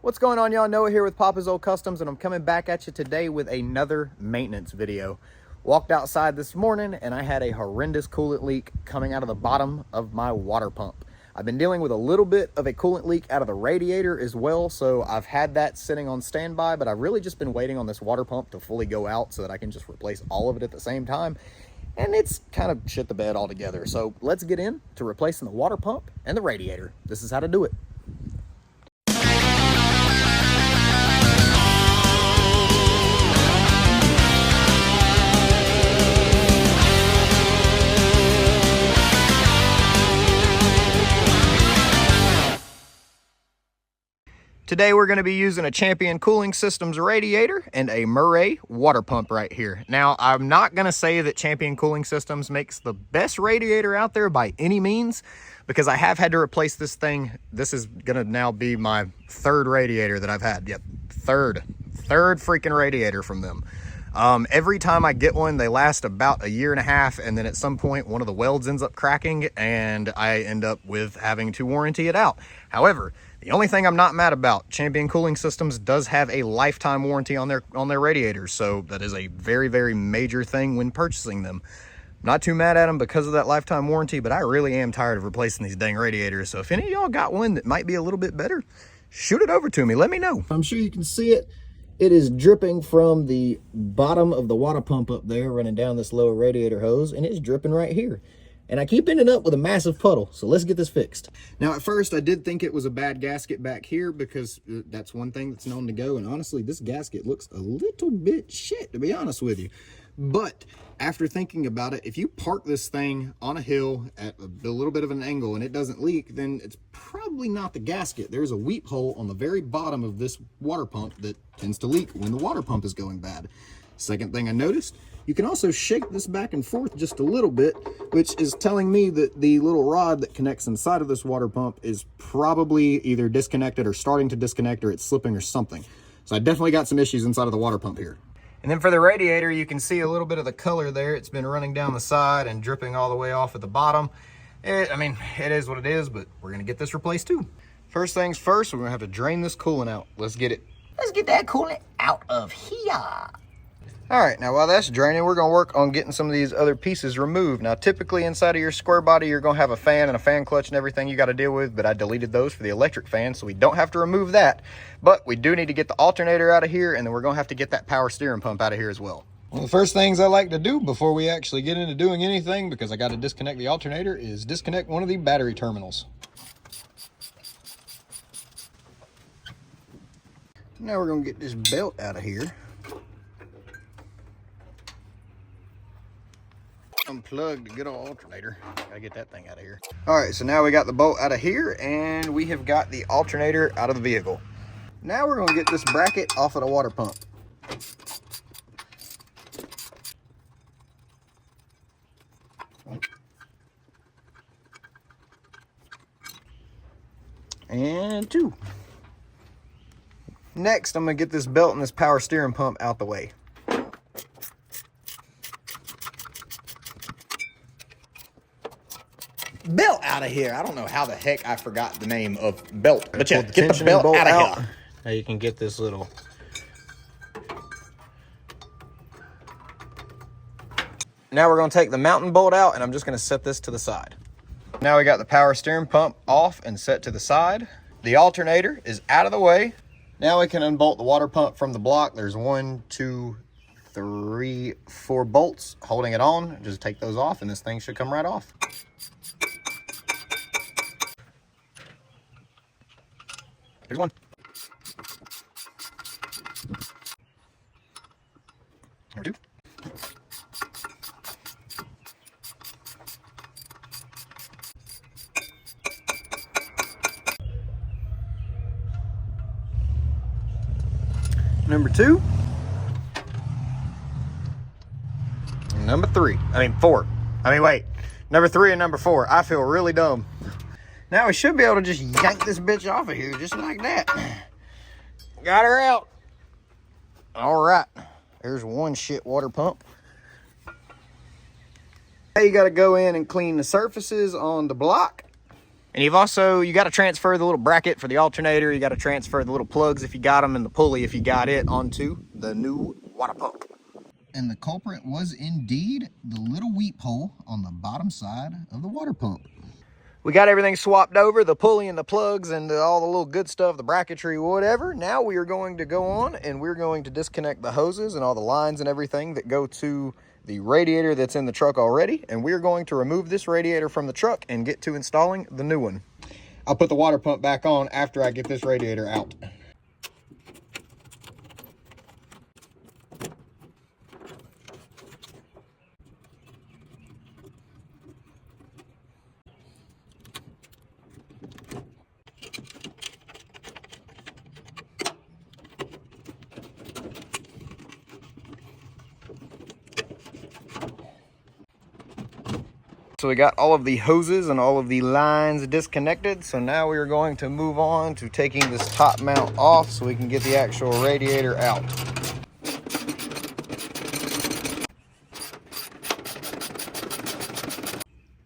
What's going on, y'all? Noah here with Papa's Old Customs, and I'm coming back at you today with another maintenance video. Walked outside this morning and I had a horrendous coolant leak coming out of the bottom of my water pump. I've been dealing with a little bit of a coolant leak out of the radiator as well, so I've had that sitting on standby, but I've really just been waiting on this water pump to fully go out so that I can just replace all of it at the same time. And it's kind of shit the bed altogether. So let's get into replacing the water pump and the radiator. This is how to do it. Today we're going to be using a Champion Cooling Systems radiator and a Murray water pump right here. Now, I'm not going to say that Champion Cooling Systems makes the best radiator out there by any means, because I have had to replace this thing. This is going to now be my third radiator that I've had. Yep, third freaking radiator from them. Every time I get one, they last about a year and a half, and then at some point one of the welds ends up cracking and I end up with having to warranty it out. However, the only thing I'm not mad about, Champion Cooling Systems does have a lifetime warranty on their radiators, so that is a very, very major thing when purchasing them. Not too mad at them because of that lifetime warranty, but I really am tired of replacing these dang radiators. So if any of y'all got one that might be a little bit better, shoot it over to me. Let me know. I'm sure you can see it. It is dripping from the bottom of the water pump up there, running down this lower radiator hose, and it's dripping right here. And I keep ending up with a massive puddle, so let's get this fixed. Now, at first, I did think it was a bad gasket back here, because that's one thing that's known to go, and honestly, this gasket looks a little bit shit, to be honest with you. But after thinking about it, if you park this thing on a hill at a little bit of an angle and it doesn't leak, then it's probably not the gasket. There's a weep hole on the very bottom of this water pump that tends to leak when the water pump is going bad. Second thing I noticed, you can also shake this back and forth just a little bit, which is telling me that the little rod that connects inside of this water pump is probably either disconnected or starting to disconnect, or it's slipping or something. So I definitely got some issues inside of the water pump here. And then for the radiator, you can see a little bit of the color there. It's been running down the side and dripping all the way off at the bottom. I mean, it is what it is, but we're gonna get this replaced too. First things first, we're gonna have to drain this coolant out. Let's get that coolant out of here. All right, now while that's draining, we're gonna work on getting some of these other pieces removed. Now, typically inside of your Squarebody, you're gonna have a fan and a fan clutch and everything you gotta deal with, but I deleted those for the electric fan, so we don't have to remove that. But we do need to get the alternator out of here, and then we're gonna have to get that power steering pump out of here as well. One of the first things I like to do before we actually get into doing anything, because I gotta disconnect the alternator, is disconnect one of the battery terminals. Now we're gonna get this belt out of here. Unplug the good old alternator. Gotta get that thing out of here. All right, so now we got the bolt out of here, and we have got the alternator out of the vehicle. Now we're gonna get this bracket off of the water pump. And two. Next, I'm gonna get this belt and this power steering pump out the way. Belt out of here. I don't know how the heck I forgot the name of belt, but yeah, get the belt out of here. Now you can get this little. Now we're going to take the mounting bolt out, and I'm just going to set this to the side. Now we got the power steering pump off and set to the side. The alternator is out of the way. Now we can unbolt the water pump from the block. There's 1, 2, 3, 4 bolts holding it on. Just take those off, and this thing should come right off. Here's one. Number 2. Number 2. Number 3. I mean 4. Wait. Number 3 and number 4. I feel really dumb. Now we should be able to just yank this bitch off of here just like that. Got her out. All right. There's one shit water pump. Now you got to go in and clean the surfaces on the block. And you got to transfer the little bracket for the alternator. You got to transfer the little plugs if you got them and the pulley if you got it onto the new water pump. And the culprit was indeed the little weep hole on the bottom side of the water pump. We got everything swapped over, the pulley and the plugs and all the little good stuff, the bracketry, whatever. Now we are going to go on and we're going to disconnect the hoses and all the lines and everything that go to the radiator that's in the truck already. And we're going to remove this radiator from the truck and get to installing the new one. I'll put the water pump back on after I get this radiator out. So we got all of the hoses and all of the lines disconnected. So now we are going to move on to taking this top mount off so we can get the actual radiator out.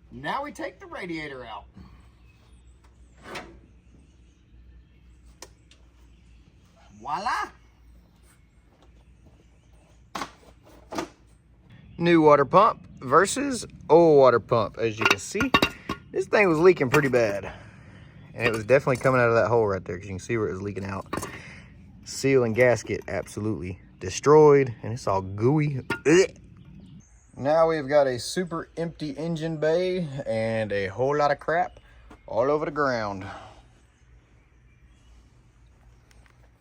Now we take the radiator out. Voila! New water pump versus old water pump. As you can see, this thing was leaking pretty bad. And it was definitely coming out of that hole right there because you can see where it was leaking out. Seal and gasket absolutely destroyed and it's all gooey. Ugh. Now we've got a super empty engine bay and a whole lot of crap all over the ground.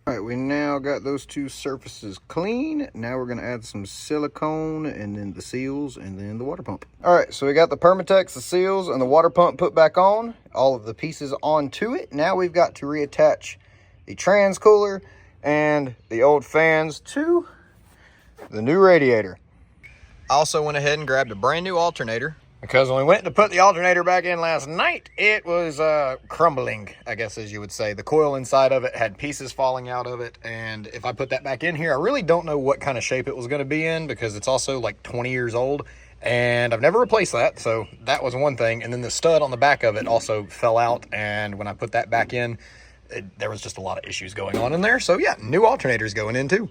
All right, we now got those two surfaces clean. Now we're gonna add some silicone and then the seals and then the water pump. All right, so we got the Permatex, the seals, and the water pump put back on, all of the pieces onto it. Now we've got to reattach the trans cooler and the old fans to the new radiator. I also went ahead and grabbed a brand new alternator because when we went to put the alternator back in last night, it was crumbling, I guess as you would say. The coil inside of it had pieces falling out of it, and if I put that back in here, I really don't know what kind of shape it was going to be in because it's also like 20 years old, and I've never replaced that, so that was one thing. And then the stud on the back of it also fell out, and when I put that back in, there was just a lot of issues going on in there. So yeah, new alternator's going in too.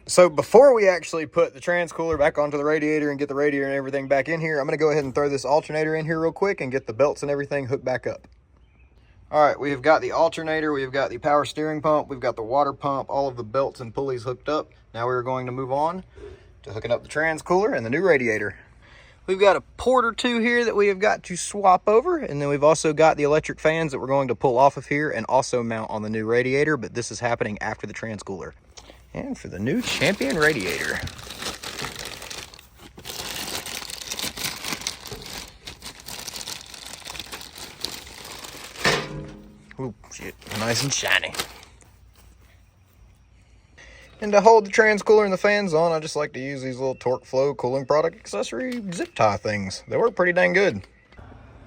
So before we actually put the trans cooler back onto the radiator and get the radiator and everything back in here, I'm going to go ahead and throw this alternator in here real quick and get the belts and everything hooked back up. All right, we've got the alternator, we've got the power steering pump, we've got the water pump, all of the belts and pulleys hooked up. Now we're going to move on to hooking up the trans cooler and the new radiator. We've got a port or two here that we have got to swap over, and then we've also got the electric fans that we're going to pull off of here and also mount on the new radiator, but this is happening after the trans cooler. And for the new Champion radiator. Oh shit, nice and shiny. And to hold the trans cooler and the fans on, I just like to use these little Torque Flow cooling product accessory zip tie things. They work pretty dang good.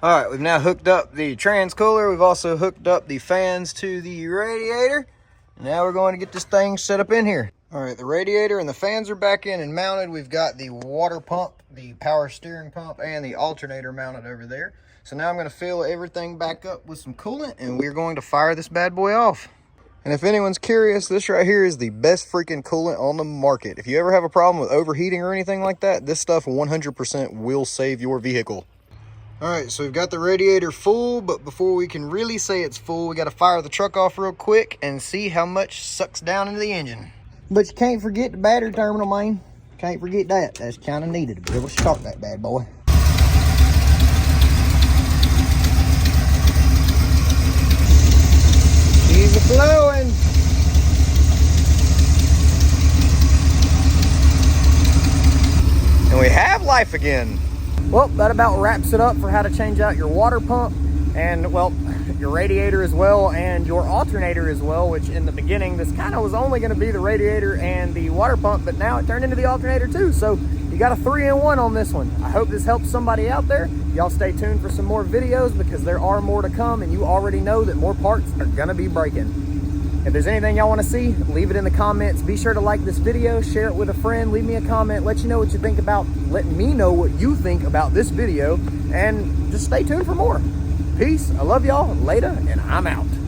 All right, we've now hooked up the trans cooler. We've also hooked up the fans to the radiator. Now we're going to get this thing set up in here. All right, the radiator and the fans are back in and mounted. We've got the water pump, the power steering pump, and the alternator mounted over there. So now I'm going to fill everything back up with some coolant, and we're going to fire this bad boy off. And if anyone's curious, this right here is the best freaking coolant on the market. If you ever have a problem with overheating or anything like that, this stuff 100% will save your vehicle. All right, so we've got the radiator full, but before we can really say it's full, we got to fire the truck off real quick and see how much sucks down into the engine. But you can't forget the battery terminal, man. Can't forget that. That's kind of needed to be able to start that bad boy. She's flowing. And we have life again. Well, that about wraps it up for how to change out your water pump and, well, your radiator as well and your alternator as well, which in the beginning, this kind of was only going to be the radiator and the water pump, but now it turned into the alternator too. So you got a 3-in-1 on this one. I hope this helps somebody out there. Y'all stay tuned for some more videos because there are more to come, and you already know that more parts are going to be breaking. If there's anything y'all want to see, leave it in the comments. Be sure to like this video, share it with a friend, leave me a comment, let you know what you think about, let me know what you think about this video, and just stay tuned for more. Peace. I love y'all. Later, and I'm out.